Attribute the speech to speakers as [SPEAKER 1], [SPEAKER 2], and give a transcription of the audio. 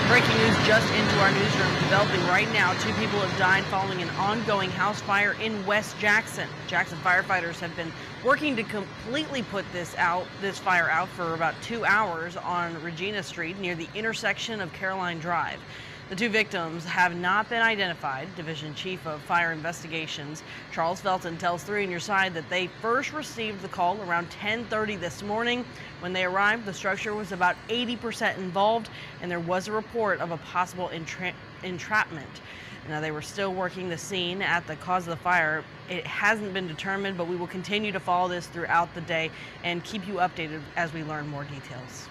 [SPEAKER 1] Breaking news just into our newsroom. Developing right now. 2 people have died following an ongoing house fire in West Jackson. Jackson firefighters have been working to completely put this fire out for about 2 hours on Regina Street near the intersection of Caroline Drive. The 2 victims have not been identified. Division Chief of Fire Investigations Charles Felton tells 3 on Your Side that they first received the call around 10:30 this morning. When they arrived, the structure was about 80% involved, and there was a report of a possible entrapment. Now, they were still working the scene at the cause of the fire. It hasn't been determined, but we will continue to follow this throughout the day and keep you updated as we learn more details.